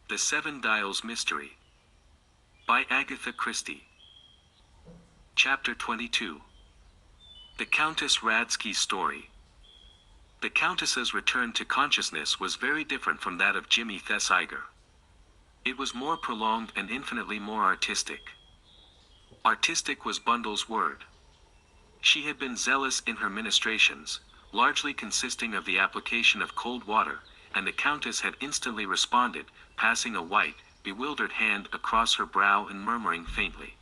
The Seven Dials Mystery by Agatha Christie. Chapter 22. The Countess Radzky Story. The Countess's return to consciousness was very different from that of Jimmy Thesiger. It was more prolonged and infinitely more artistic. Artistic was Bundle's word. She had been zealous in her ministrations, largely consisting of the application of cold water, and the Countess had instantly responded, passing a white, bewildered hand across her brow and murmuring faintly.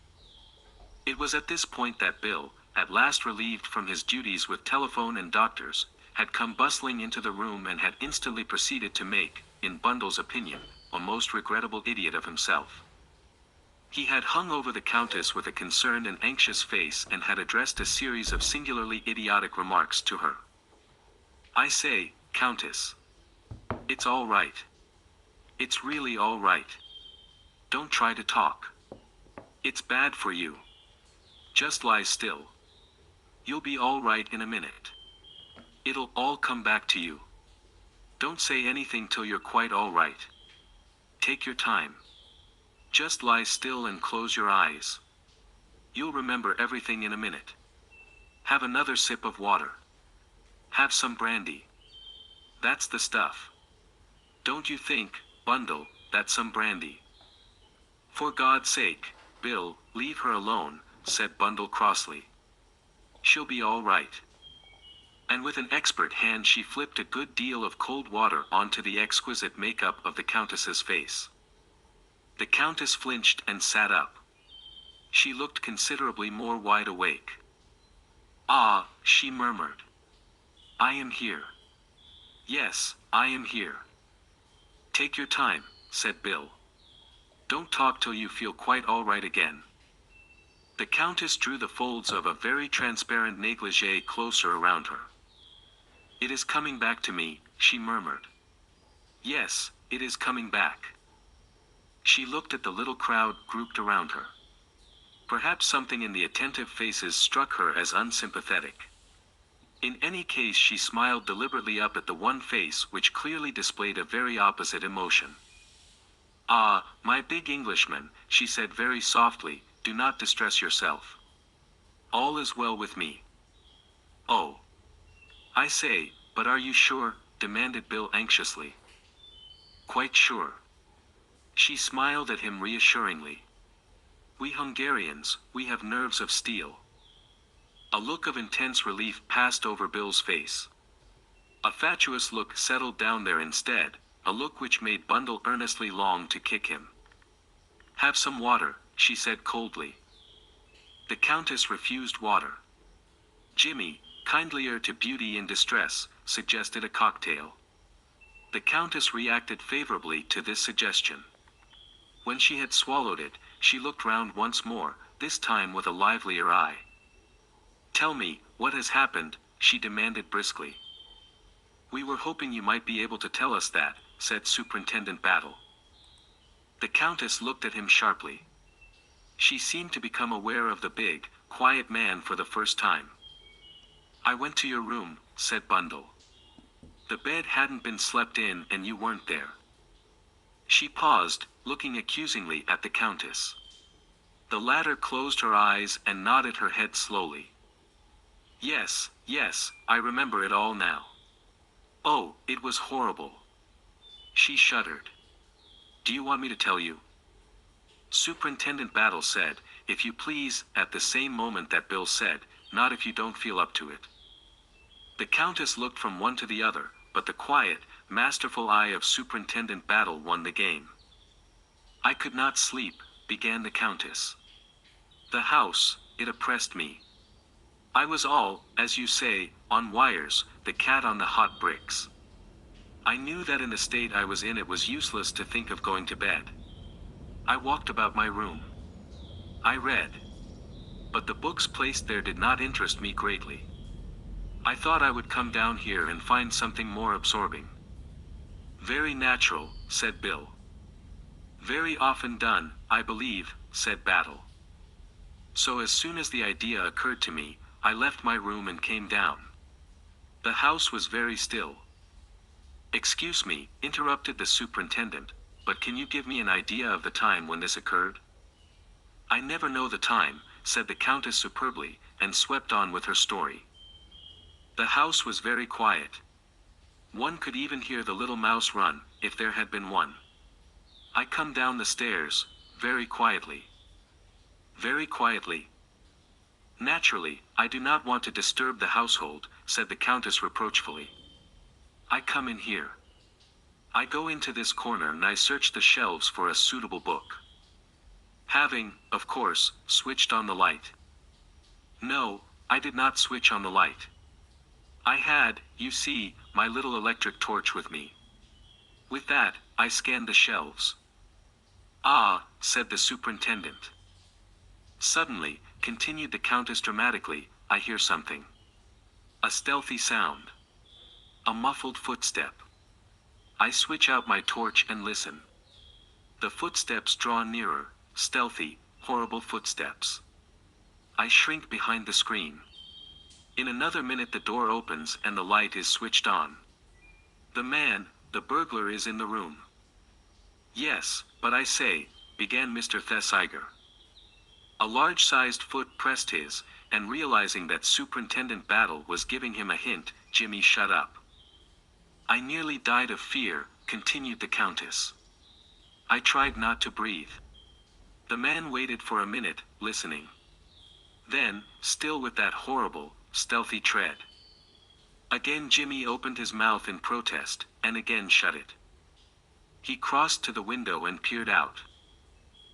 It was at this point that Bill, at last relieved from his duties with telephone and doctors, had come bustling into the room and had instantly proceeded to make, in Bundle's opinion, a most regrettable idiot of himself. He had hung over the Countess with a concerned and anxious face and had addressed a series of singularly idiotic remarks to her. "I say, Countess. It's all right. It's really all right. Don't try to talk. It's bad for you. Just lie still. You'll be all right in a minute. It'll all come back to you. Don't say anything till you're quite all right. Take your time. Just lie still and close your eyes. You'll remember everything in a minute. Have another sip of water. Have some brandy. That's the stuff. Don't you think, Bundle, that's some brandy?" "For God's sake, Bill, leave her alone," said Bundle crossly. "She'll be all right." And with an expert hand she flipped a good deal of cold water onto the exquisite makeup of the Countess's face. The Countess flinched and sat up. She looked considerably more wide awake. "Ah," she murmured. "I am here. Yes, I am here." "Take your time," said Bill. "Don't talk till you feel quite all right again." The Countess drew the folds of a very transparent negligee closer around her. "It is coming back to me," she murmured. "Yes, it is coming back." She looked at the little crowd grouped around her. Perhaps something in the attentive faces struck her as unsympathetic. In any case she smiled deliberately up at the one face which clearly displayed a very opposite emotion. "Ah, my big Englishman," she said very softly, "do not distress yourself. All is well with me." "Oh. I say, but are you sure?" demanded Bill anxiously. "Quite sure." She smiled at him reassuringly. "We Hungarians, we have nerves of steel." A look of intense relief passed over Bill's face. A fatuous look settled down there instead, a look which made Bundle earnestly long to kick him. "Have some water," she said coldly. The Countess refused water. Jimmy, kindlier to beauty in distress, suggested a cocktail. The Countess reacted favorably to this suggestion. When she had swallowed it, she looked round once more, this time with a livelier eye. "Tell me, what has happened?" she demanded briskly. "We were hoping you might be able to tell us that," said Superintendent Battle. The Countess looked at him sharply. She seemed to become aware of the big, quiet man for the first time. "I went to your room," said Bundle. "The bed hadn't been slept in and you weren't there." She paused, looking accusingly at the Countess. The latter closed her eyes and nodded her head slowly. "Yes, yes, I remember it all now. Oh, it was horrible." She shuddered. "Do you want me to tell you?" Superintendent Battle said, "If you please," at the same moment that Bill said, "Not if you don't feel up to it." The Countess looked from one to the other, but the quiet, masterful eye of Superintendent Battle won the game. "I could not sleep," began the Countess. "The house, it oppressed me. I was all, as you say, on wires, the cat on the hot bricks. I knew that in the state I was in it was useless to think of going to bed. I walked about my room. I read. But the books placed there did not interest me greatly. I thought I would come down here and find something more absorbing." "Very natural," said Bill. "Very often done, I believe," said Battle. "So as soon as the idea occurred to me, I left my room and came down. The house was very still." "Excuse me," interrupted the superintendent, but can you give me an idea of the time when this occurred?" "I never know the time," said the Countess superbly, and swept on with her story. "The house was very quiet. One could even hear the little mouse run, if there had been one. I come down the stairs, very quietly. Very quietly. Naturally, I do not want to disturb the household," said the Countess reproachfully. "I come in here. I go into this corner and I search the shelves for a suitable book. Having, of course, switched on the light." "No, I did not switch on the light. I had, you see, my little electric torch with me. With that, I scanned the shelves." "Ah," said the superintendent. "Suddenly," continued the Countess dramatically, "I hear something. A stealthy sound. A muffled footstep. I switch out my torch and listen. The footsteps draw nearer, stealthy, horrible footsteps. I shrink behind the screen. In another minute the door opens and the light is switched on. The man, the burglar, is in the room." "Yes, but I say," began Mr. Thesiger. A large-sized foot pressed his, and realizing that Superintendent Battle was giving him a hint, Jimmy shut up. "I nearly died of fear," continued the Countess. "I tried not to breathe." The man waited for a minute, listening. Then, still with that horrible, stealthy tread. Again Jimmy opened his mouth in protest, and again shut it. He crossed to the window and peered out.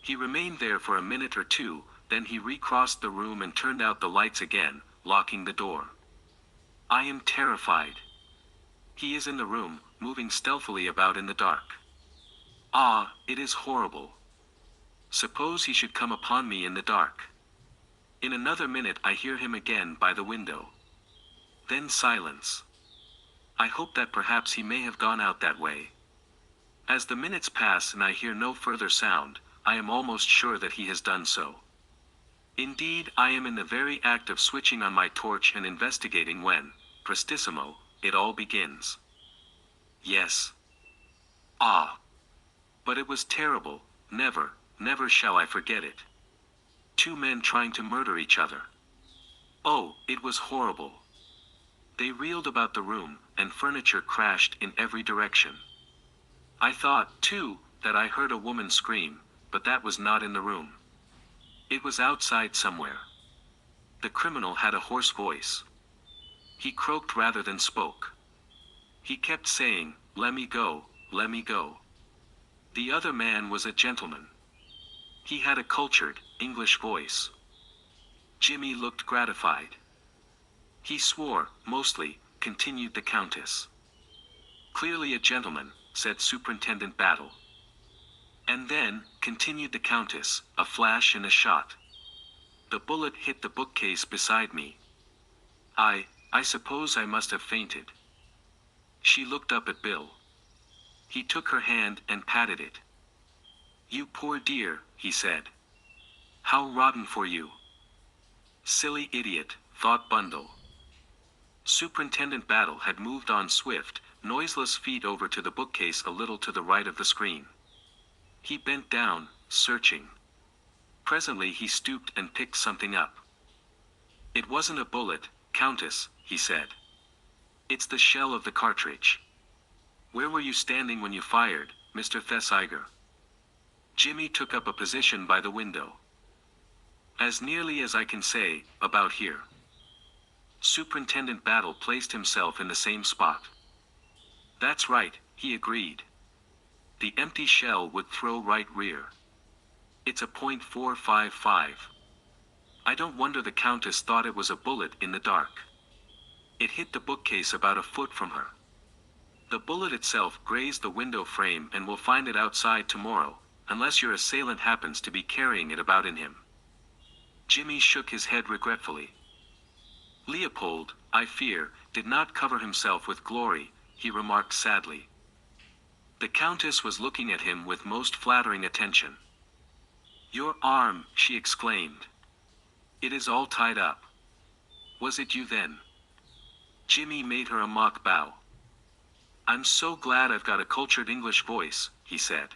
He remained there for a minute or two, then he recrossed the room and turned out the lights again, locking the door. "I am terrified. He is in the room, moving stealthily about in the dark. Ah, it is horrible. Suppose he should come upon me in the dark. In another minute I hear him again by the window. Then silence. I hope that perhaps he may have gone out that way. As the minutes pass and I hear no further sound, I am almost sure that he has done so. Indeed, I am in the very act of switching on my torch and investigating when, prestissimo, it all begins. Yes. Ah. But it was terrible, never, never shall I forget it. 2 men trying to murder each other. Oh, it was horrible. They reeled about the room, and furniture crashed in every direction. I thought, too, that I heard a woman scream, but that was not in the room. It was outside somewhere. The criminal had a hoarse voice. He croaked rather than spoke. He kept saying, 'Let me go, let me go.' The other man was a gentleman. He had a cultured, English voice." Jimmy looked gratified. "He swore, mostly," continued the Countess. "Clearly a gentleman," said Superintendent Battle. "And then," continued the Countess, "a flash and a shot. The bullet hit the bookcase beside me. I suppose I must have fainted." She looked up at Bill. He took her hand and patted it. "You poor dear," he said. "How rotten for you." Silly idiot, thought Bundle. Superintendent Battle had moved on swift, noiseless feet over to the bookcase a little to the right of the screen. He bent down, searching. Presently he stooped and picked something up. "It wasn't a bullet, Countess," he said. "It's the shell of the cartridge. Where were you standing when you fired, Mr. Thesiger?" Jimmy took up a position by the window. "As nearly as I can say, about here." Superintendent Battle placed himself in the same spot. "That's right," he agreed. "The empty shell would throw right rear. It's a .455. I don't wonder the Countess thought it was a bullet in the dark. It hit the bookcase about a foot from her. The bullet itself grazed the window frame and we'll find it outside tomorrow, unless your assailant happens to be carrying it about in him." Jimmy shook his head regretfully. "Leopold, I fear, did not cover himself with glory," he remarked sadly. The Countess was looking at him with most flattering attention. "Your arm," she exclaimed. "It is all tied up. Was it you then?" Jimmy made her a mock bow. "I'm so glad I've got a cultured English voice," he said.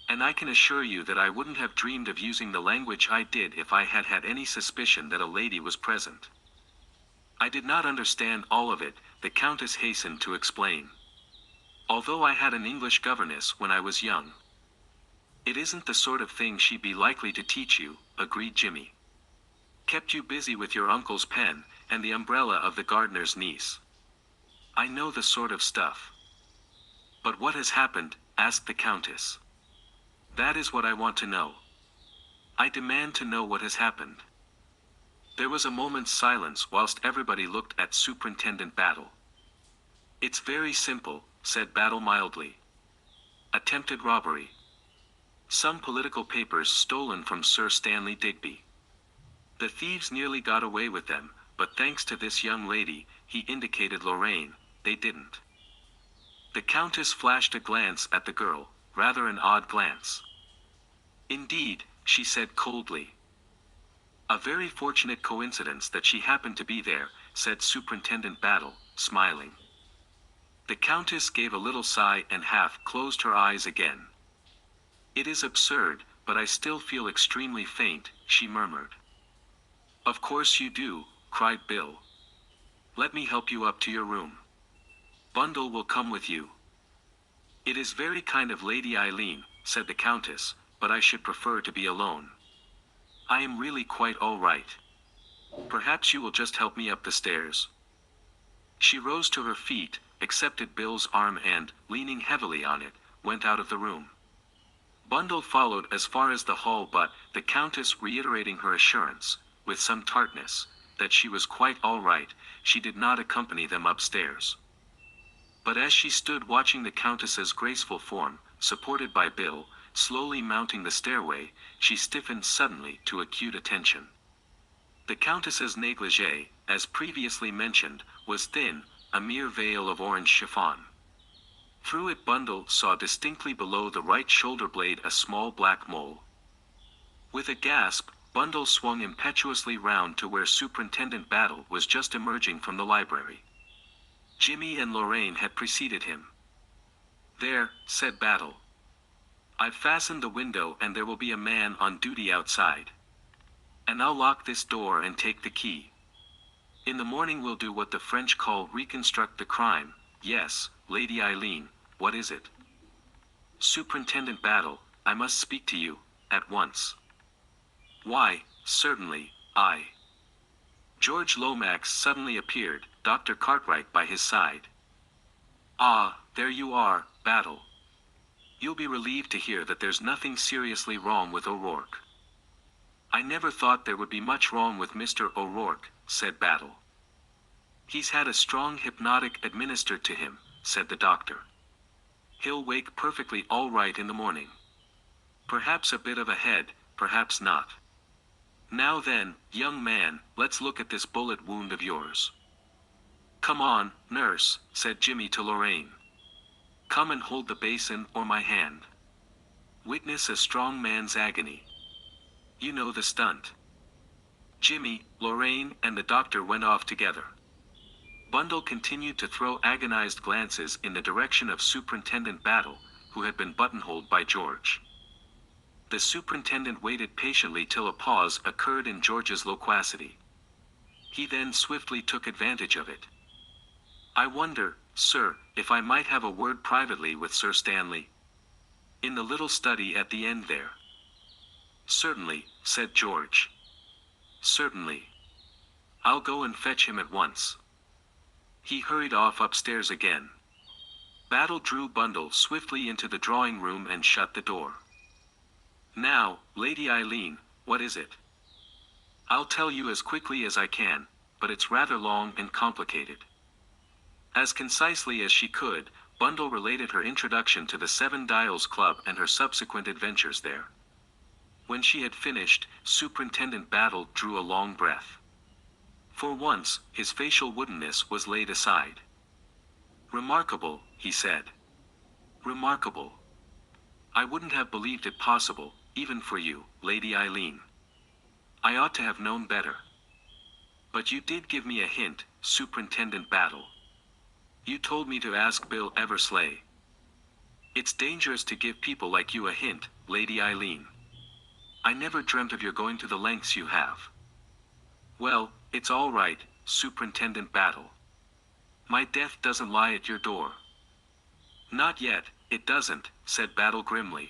And I can assure you that I wouldn't have dreamed of using the language I did if I had had any suspicion that a lady was present. I did not understand all of it, the Countess hastened to explain. Although I had an English governess when I was young. It isn't the sort of thing she'd be likely to teach you, agreed Jimmy. Kept you busy with your uncle's pen, and the umbrella of the gardener's niece. I know the sort of stuff. But what has happened? Asked the Countess. That is what I want to know. I demand to know what has happened. There was a moment's silence whilst everybody looked at Superintendent Battle. It's very simple, said Battle mildly. Attempted robbery. Some political papers stolen from Sir Stanley Digby. The thieves nearly got away with them, but thanks to this young lady, he indicated Lorraine, they didn't. The Countess flashed a glance at the girl, rather an odd glance. Indeed, she said coldly. A very fortunate coincidence that she happened to be there, said Superintendent Battle, smiling. The Countess gave a little sigh and half closed her eyes again. It is absurd, but I still feel extremely faint, she murmured. Of course you do, cried Bill. Let me help you up to your room. Bundle will come with you. It is very kind of Lady Eileen, said the Countess, but I should prefer to be alone. I am really quite all right. Perhaps you will just help me up the stairs. She rose to her feet, accepted Bill's arm and, leaning heavily on it, went out of the room. Bundle followed as far as the hall, but, the Countess reiterating her assurance, with some tartness, that she was quite all right, she did not accompany them upstairs. But as she stood watching the Countess's graceful form, supported by Bill, slowly mounting the stairway, she stiffened suddenly to acute attention. The Countess's negligée, as previously mentioned, was thin, a mere veil of orange chiffon. Through it Bundle saw distinctly below the right shoulder blade a small black mole. With a gasp, Bundle swung impetuously round to where Superintendent Battle was just emerging from the library. Jimmy and Lorraine had preceded him. There, said Battle. I've fastened the window and there will be a man on duty outside. And I'll lock this door and take the key. In the morning we'll do what the French call reconstruct the crime. Yes, Lady Eileen, what is it? Superintendent Battle, I must speak to you, at once. Why, certainly, George Lomax suddenly appeared, Dr. Cartwright by his side. Ah, there you are, Battle. You'll be relieved to hear that there's nothing seriously wrong with O'Rourke. I never thought there would be much wrong with Mr. O'Rourke, said Battle. He's had a strong hypnotic administered to him, said the doctor. He'll wake perfectly all right in the morning. Perhaps a bit of a head, perhaps not. Now then, young man, let's look at this bullet wound of yours. Come on, nurse, said Jimmy to Lorraine. Come and hold the basin or my hand. Witness a strong man's agony. You know the stunt. Jimmy, Lorraine, and the doctor went off together. Bundle continued to throw agonized glances in the direction of Superintendent Battle, who had been buttonholed by George. The superintendent waited patiently till a pause occurred in George's loquacity. He then swiftly took advantage of it. I wonder, sir, if I might have a word privately with Sir Stanley? In the little study at the end there. Certainly, said George. Certainly. I'll go and fetch him at once. He hurried off upstairs again. Battle drew Bundle swiftly into the drawing room and shut the door. Now, Lady Eileen, what is it? I'll tell you as quickly as I can, but it's rather long and complicated. As concisely as she could, Bundle related her introduction to the Seven Dials Club and her subsequent adventures there. When she had finished, Superintendent Battle drew a long breath. For once, his facial woodenness was laid aside. Remarkable, he said. Remarkable. I wouldn't have believed it possible, even for you, Lady Eileen. I ought to have known better. But you did give me a hint, Superintendent Battle. You told me to ask Bill Eversley. It's dangerous to give people like you a hint, Lady Eileen. I never dreamt of your going to the lengths you have. Well, it's all right, Superintendent Battle. My death doesn't lie at your door. Not yet, it doesn't, said Battle grimly.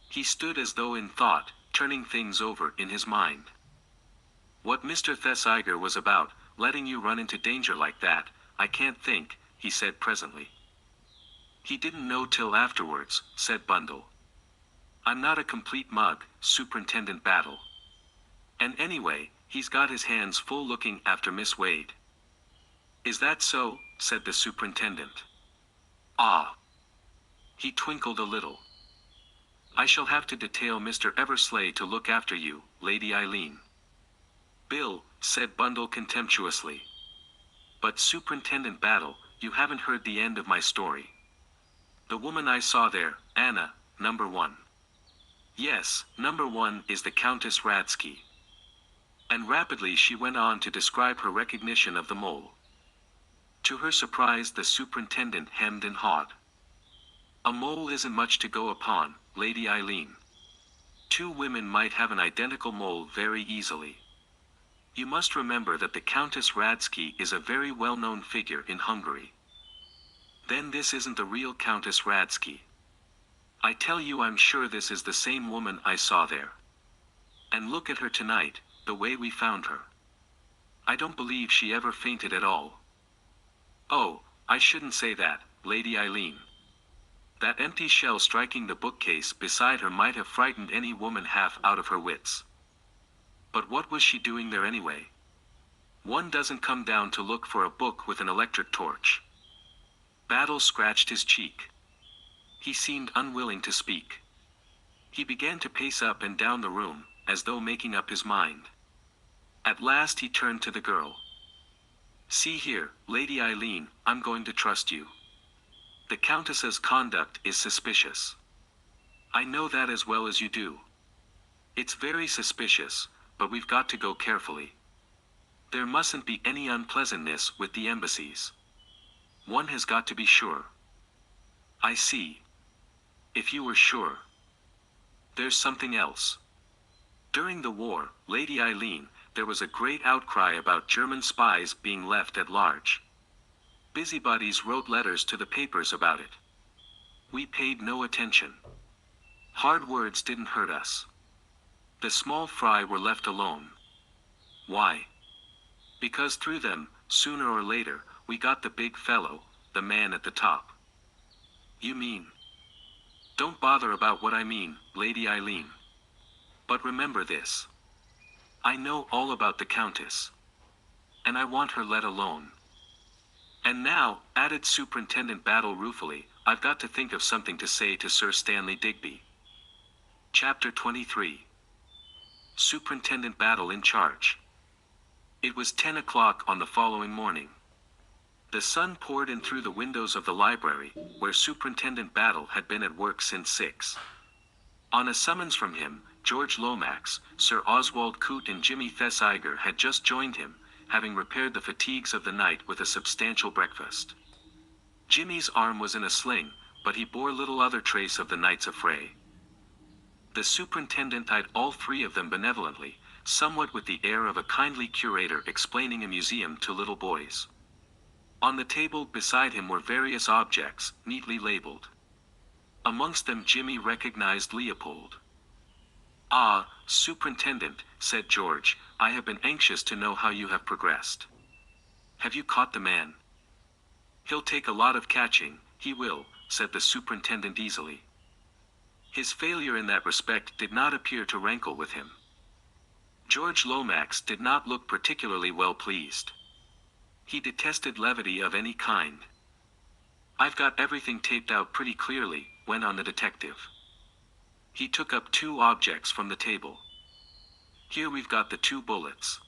He stood as though in thought, turning things over in his mind. What Mr. Thesiger was about, letting you run into danger like that, I can't think, he said presently. He didn't know till afterwards, said Bundle. I'm not a complete mug, Superintendent Battle. And anyway, he's got his hands full looking after Miss Wade. Is that so? Said the superintendent. Ah. He twinkled a little. I shall have to detail Mr. Eversley to look after you, Lady Eileen. Bill, said Bundle contemptuously. But Superintendent Battle, you haven't heard the end of my story. The woman I saw there, Anna, number 1. Yes, number 1 is the Countess Radzky. And rapidly she went on to describe her recognition of the mole. To her surprise the superintendent hemmed and hawed. A mole isn't much to go upon, Lady Eileen. 2 women might have an identical mole very easily. You must remember that the Countess Radzky is a very well-known figure in Hungary. Then this isn't the real Countess Radzky. I tell you I'm sure this is the same woman I saw there. And look at her tonight, the way we found her. I don't believe she ever fainted at all. Oh, I shouldn't say that, Lady Eileen. That empty shell striking the bookcase beside her might have frightened any woman half out of her wits. But what was she doing there anyway? One doesn't come down to look for a book with an electric torch. Battle scratched his cheek. He seemed unwilling to speak. He began to pace up and down the room, as though making up his mind. At last he turned to the girl. See here, Lady Eileen, I'm going to trust you. The Countess's conduct is suspicious. I know that as well as you do. It's very suspicious, but we've got to go carefully. There mustn't be any unpleasantness with the embassies. One has got to be sure. I see. If you were sure. There's something else. During the war, Lady Eileen, there was a great outcry about German spies being left at large. Busybodies wrote letters to the papers about it. We paid no attention. Hard words didn't hurt us. The small fry were left alone. Why? Because through them, sooner or later, we got the big fellow, the man at the top. You mean? Don't bother about what I mean, Lady Eileen. But remember this. I know all about the Countess. And I want her let alone. And now, added Superintendent Battle ruefully, I've got to think of something to say to Sir Stanley Digby. Chapter 23. Superintendent Battle in charge. It was 10 o'clock on the following morning. The sun poured in through the windows of the library, where Superintendent Battle had been at work since 6. On a summons from him, George Lomax, Sir Oswald Coote and Jimmy Thesiger had just joined him, having repaired the fatigues of the night with a substantial breakfast. Jimmy's arm was in a sling, but he bore little other trace of the night's affray. The superintendent eyed all 3 of them benevolently, somewhat with the air of a kindly curator explaining a museum to little boys. On the table beside him were various objects, neatly labeled. Amongst them Jimmy recognized Leopold. Ah, Superintendent, said George, I have been anxious to know how you have progressed. Have you caught the man? He'll take a lot of catching, he will, said the superintendent easily. His failure in that respect did not appear to rankle with him. George Lomax did not look particularly well pleased. He detested levity of any kind. I've got everything taped out pretty clearly, went on the detective. He took up 2 objects from the table. Here we've got the 2 bullets.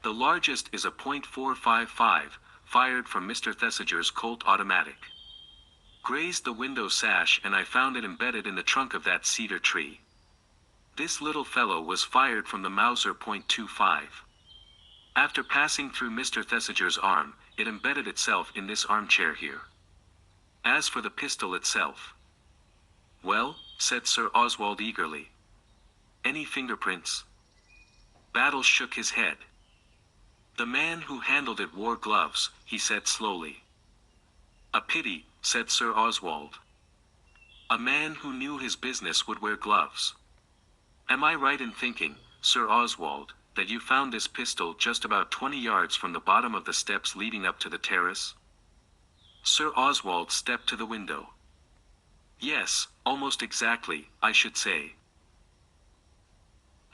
The largest is a .455, fired from Mr. Thesiger's Colt automatic. Grazed the window sash and I found it embedded in the trunk of that cedar tree. This little fellow was fired from the Mauser .25. After passing through Mr. Thesiger's arm, it embedded itself in this armchair here. As for the pistol itself. Well, said Sir Oswald eagerly. Any fingerprints? Battle shook his head. The man who handled it wore gloves, he said slowly. A pity, said Sir Oswald. A man who knew his business would wear gloves. Am I right in thinking, Sir Oswald, that you found this pistol just about 20 yards from the bottom of the steps leading up to the terrace? Sir Oswald stepped to the window. Yes, almost exactly, I should say.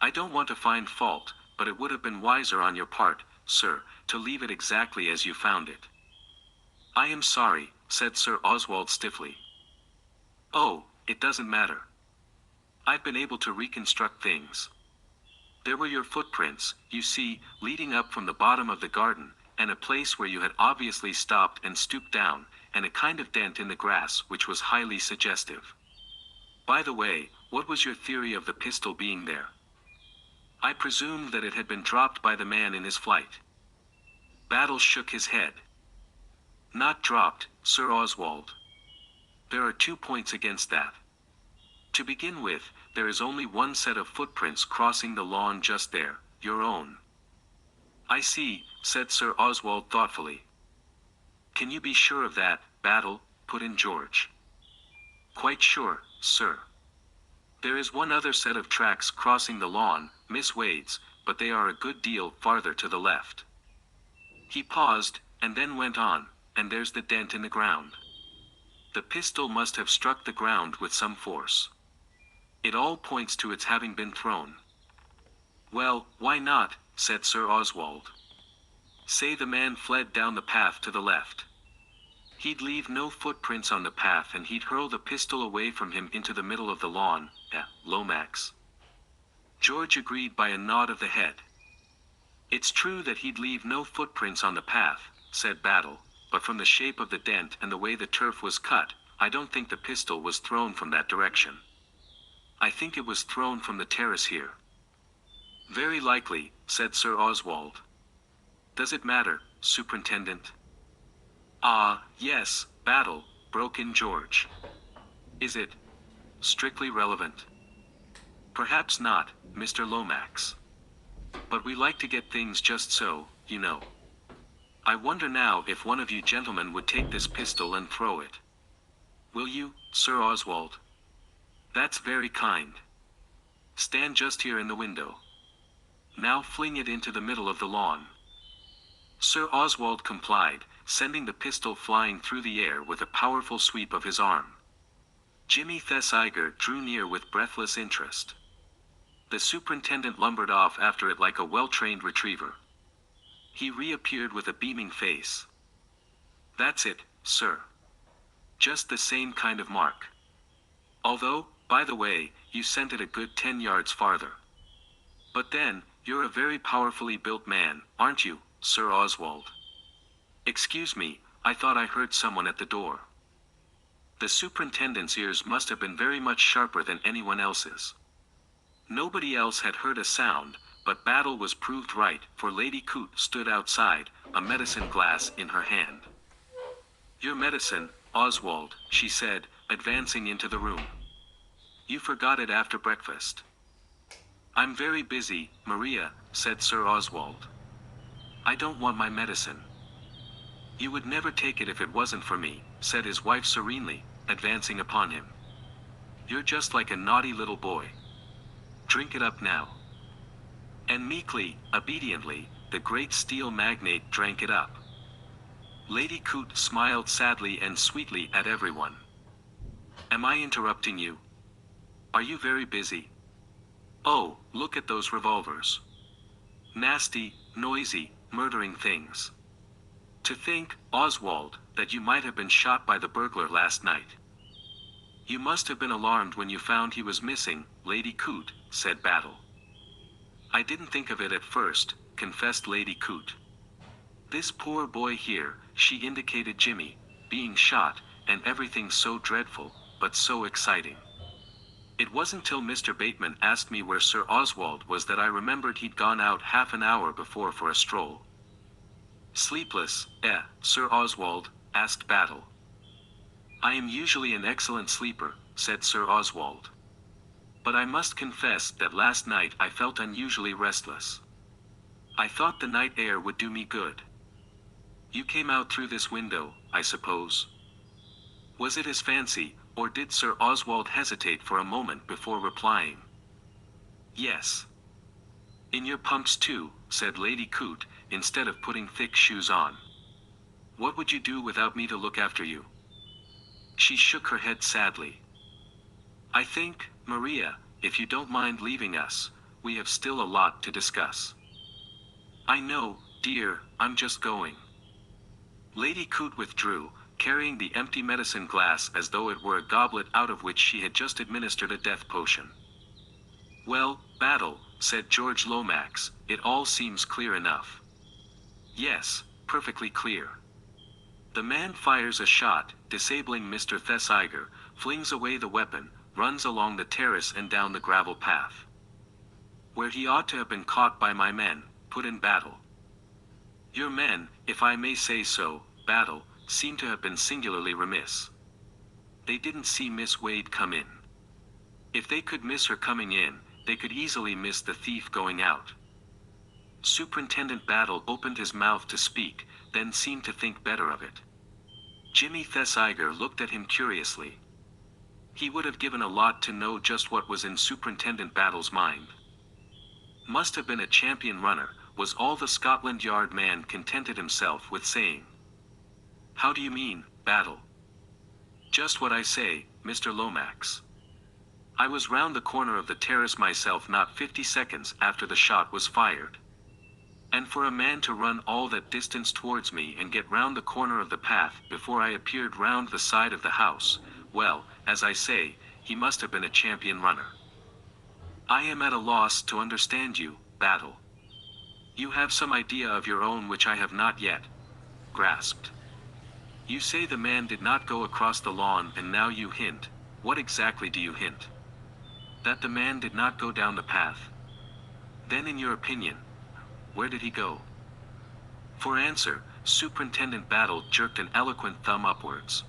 I don't want to find fault, but it would have been wiser on your part, sir, to leave it exactly as you found it. I am sorry, said Sir Oswald stiffly. Oh, it doesn't matter. I've been able to reconstruct things. There were your footprints, you see, leading up from the bottom of the garden, and a place where you had obviously stopped and stooped down, and a kind of dent in the grass which was highly suggestive. By the way, what was your theory of the pistol being there? I presumed that it had been dropped by the man in his flight. Battle shook his head. Not dropped, Sir Oswald. There are 2 points against that. To begin with, there is only one set of footprints crossing the lawn just there, your own. I see, said Sir Oswald thoughtfully. Can you be sure of that, Battle? Put in George. Quite sure, sir. There is one other set of tracks crossing the lawn, Miss Wade's, but they are a good deal farther to the left. He paused, and then went on, and there's the dent in the ground. The pistol must have struck the ground with some force. It all points to its having been thrown. Well, why not, said Sir Oswald. Say the man fled down the path to the left. He'd leave no footprints on the path and he'd hurl the pistol away from him into the middle of the lawn, Lomax. George agreed by a nod of the head. It's true that he'd leave no footprints on the path, said Battle, but from the shape of the dent and the way the turf was cut, I don't think the pistol was thrown from that direction. I think it was thrown from the terrace here. Very likely, said Sir Oswald. Does it matter, Superintendent? Ah, yes, Battle, broke in George. Is it strictly relevant? Perhaps not, Mr. Lomax. But we like to get things just so, you know. I wonder now if one of you gentlemen would take this pistol and throw it. Will you, Sir Oswald? That's very kind. Stand just here in the window. Now fling it into the middle of the lawn. Sir Oswald complied, sending the pistol flying through the air with a powerful sweep of his arm. Jimmy Thesiger drew near with breathless interest. The superintendent lumbered off after it like a well-trained retriever. He reappeared with a beaming face. That's it, sir. Just the same kind of mark. Although, by the way, you sent it a good 10 yards farther. But then, you're a very powerfully built man, aren't you, Sir Oswald? Excuse me, I thought I heard someone at the door. The superintendent's ears must have been very much sharper than anyone else's. Nobody else had heard a sound, but Battle was proved right, for Lady Coote stood outside, a medicine glass in her hand. Your medicine, Oswald, she said, advancing into the room. You forgot it after breakfast. I'm very busy, Maria, said Sir Oswald. I don't want my medicine. You would never take it if it wasn't for me, said his wife serenely, advancing upon him. You're just like a naughty little boy. Drink it up now. And meekly, obediently, the great steel magnate drank it up. Lady Coote smiled sadly and sweetly at everyone. Am I interrupting you? Are you very busy? Oh, look at those revolvers. Nasty, noisy, murdering things. To think, Oswald, that you might have been shot by the burglar last night. You must have been alarmed when you found he was missing, Lady Coote, said Battle. I didn't think of it at first, confessed Lady Coote. This poor boy here, she indicated Jimmy, being shot, and everything so dreadful, but so exciting. It wasn't till Mr. Bateman asked me where Sir Oswald was that I remembered he'd gone out half an hour before for a stroll. Sleepless, Sir Oswald? Asked Battle. I am usually an excellent sleeper, said Sir Oswald. But I must confess that last night I felt unusually restless. I thought the night air would do me good. You came out through this window, I suppose? Was it his fancy, or did Sir Oswald hesitate for a moment before replying? Yes. In your pumps too, said Lady Coote, instead of putting thick shoes on. What would you do without me to look after you? She shook her head sadly. I think, Maria, if you don't mind leaving us, we have still a lot to discuss. I know, dear, I'm just going. Lady Coote withdrew, carrying the empty medicine glass as though it were a goblet out of which she had just administered a death potion. Well, Battle, said George Lomax, it all seems clear enough. Yes, perfectly clear. The man fires a shot, disabling Mr. Thesiger, flings away the weapon, runs along the terrace and down the gravel path. Where he ought to have been caught by my men, put in Battle. Your men, if I may say so, Battle, seem to have been singularly remiss. They didn't see Miss Wade come in. If they could miss her coming in, they could easily miss the thief going out. Superintendent Battle opened his mouth to speak, then seemed to think better of it. Jimmy Thesiger looked at him curiously. He would have given a lot to know just what was in Superintendent Battle's mind. Must have been a champion runner, was all the Scotland Yard man contented himself with saying. How do you mean, Battle? Just what I say, Mr. Lomax. I was round the corner of the terrace myself not 50 seconds after the shot was fired. And for a man to run all that distance towards me and get round the corner of the path before I appeared round the side of the house, well, as I say, he must have been a champion runner. I am at a loss to understand you, Battle. You have some idea of your own which I have not yet grasped. You say the man did not go across the lawn, and now you hint. What exactly do you hint? That the man did not go down the path. Then in your opinion, where did he go? For answer, Superintendent Battle jerked an eloquent thumb upwards.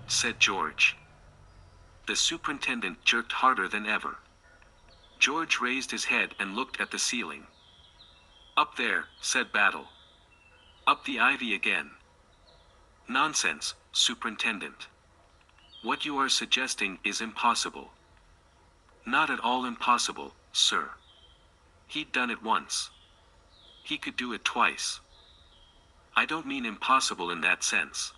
Said George. The superintendent jerked harder than ever. George raised his head and looked at the ceiling. Up there, said Battle. Up the ivy again. Nonsense, Superintendent. What you are suggesting is impossible. Not at all impossible, sir. He'd done it once. He could do it twice. I don't mean impossible in that sense.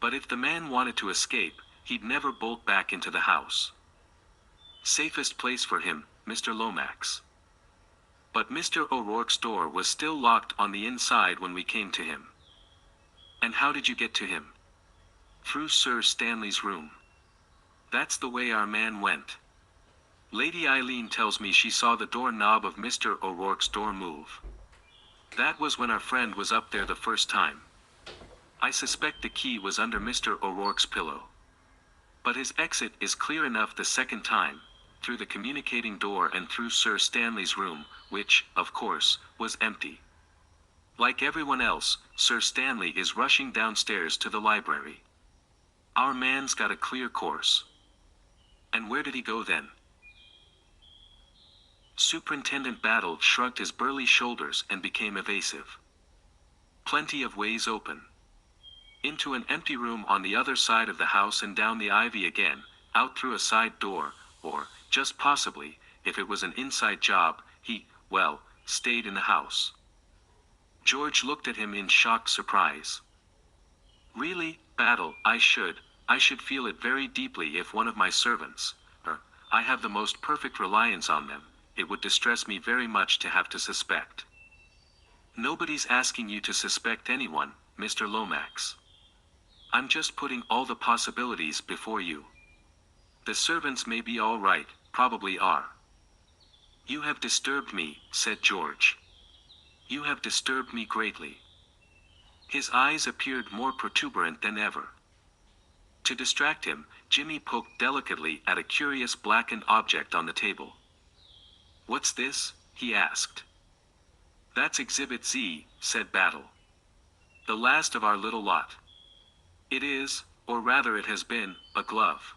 But if the man wanted to escape, he'd never bolt back into the house. Safest place for him, Mr. Lomax. But Mr. O'Rourke's door was still locked on the inside when we came to him. And how did you get to him? Through Sir Stanley's room. That's the way our man went. Lady Eileen tells me she saw the door-knob of Mr. O'Rourke's door move. That was when our friend was up there the first time. I suspect the key was under Mr. O'Rourke's pillow. But his exit is clear enough the second time, through the communicating door and through Sir Stanley's room, which, of course, was empty. Like everyone else, Sir Stanley is rushing downstairs to the library. Our man's got a clear course. And where did he go then? Superintendent Battle shrugged his burly shoulders and became evasive. Plenty of ways open. Into an empty room on the other side of the house and down the ivy again, out through a side door, or, just possibly, if it was an inside job, he, well, stayed in the house. George looked at him in shocked surprise. Really, Battle, I should feel it very deeply if one of my servants, I have the most perfect reliance on them, it would distress me very much to have to suspect. Nobody's asking you to suspect anyone, Mr. Lomax. I'm just putting all the possibilities before you. The servants may be all right, probably are. You have disturbed me, said George. You have disturbed me greatly. His eyes appeared more protuberant than ever. To distract him, Jimmy poked delicately at a curious blackened object on the table. What's this? He asked. That's Exhibit Z, said Battle. The last of our little lot. It is, Or rather it has been, a glove.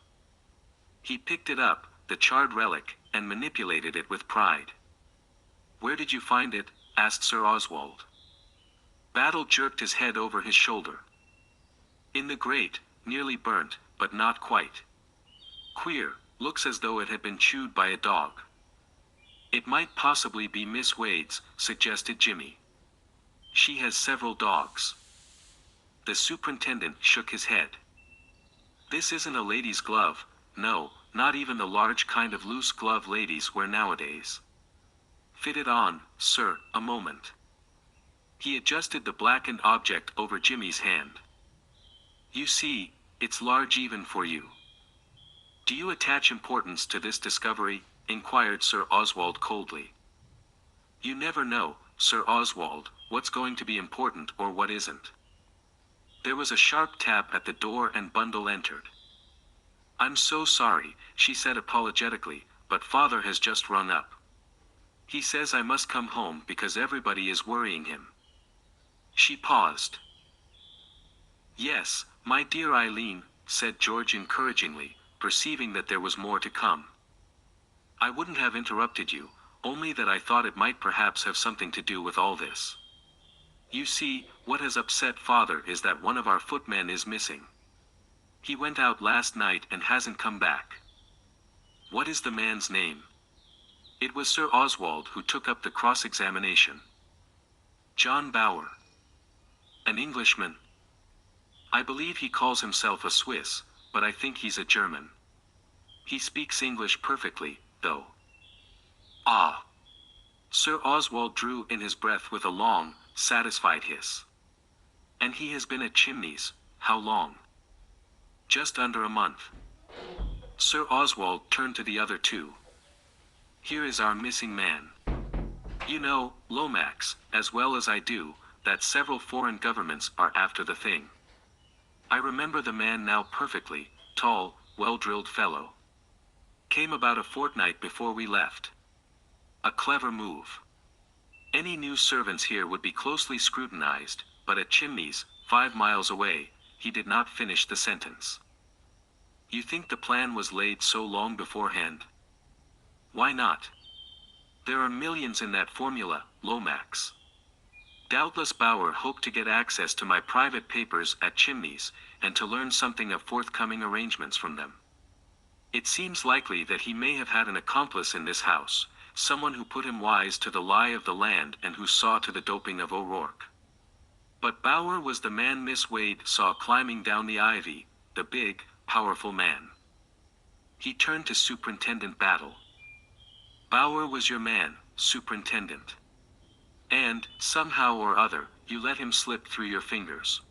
He picked it up, the charred relic, and manipulated it with pride. Where did you find it? Asked Sir Oswald. Battle jerked his head over his shoulder. In the grate, nearly burnt, but not quite. Queer, looks as though it had been chewed by a dog. It might possibly be Miss Wade's, suggested Jimmy. She has several dogs. The superintendent shook his head. This isn't a lady's glove, no, not even the large kind of loose glove ladies wear nowadays. Fit it on, sir, a moment. He adjusted the blackened object over Jimmy's hand. You see, it's large even for you. Do you attach importance to this discovery? Inquired Sir Oswald coldly. You never know, Sir Oswald, what's going to be important or what isn't. There was a sharp tap at the door and Bundle entered. I'm so sorry, she said apologetically, but father has just rung up. He says I must come home because everybody is worrying him. She paused. Yes, my dear Eileen, said George encouragingly, perceiving that there was more to come. I wouldn't have interrupted you, only that I thought it might perhaps have something to do with all this. You see, what has upset father is that one of our footmen is missing. He went out last night and hasn't come back. What is the man's name? It was Sir Oswald who took up the cross-examination. John Bower. An Englishman. I believe he calls himself a Swiss, but I think he's a German. He speaks English perfectly, though. Ah! Sir Oswald drew in his breath with a long, satisfied hiss. And he has been at Chimneys, how long? Just under a month. Sir Oswald turned to the other two. Here is our missing man. You know, Lomax, as well as I do, that several foreign governments are after the thing. I remember the man now perfectly, tall, well-drilled fellow. Came about a fortnight before we left. A clever move. Any new servants here would be closely scrutinized, but at Chimneys, 5 miles away, he did not finish the sentence. You think the plan was laid so long beforehand? Why not? There are millions in that formula, Lomax. Doubtless Bower hoped to get access to my private papers at Chimneys, and to learn something of forthcoming arrangements from them. It seems likely that he may have had an accomplice in this house, someone who put him wise to the lie of the land and who saw to the doping of O'Rourke. But Bower was the man Miss Wade saw climbing down the ivy, the big, powerful man. He turned to Superintendent Battle. Bower was your man, Superintendent. And, somehow or other, you let him slip through your fingers.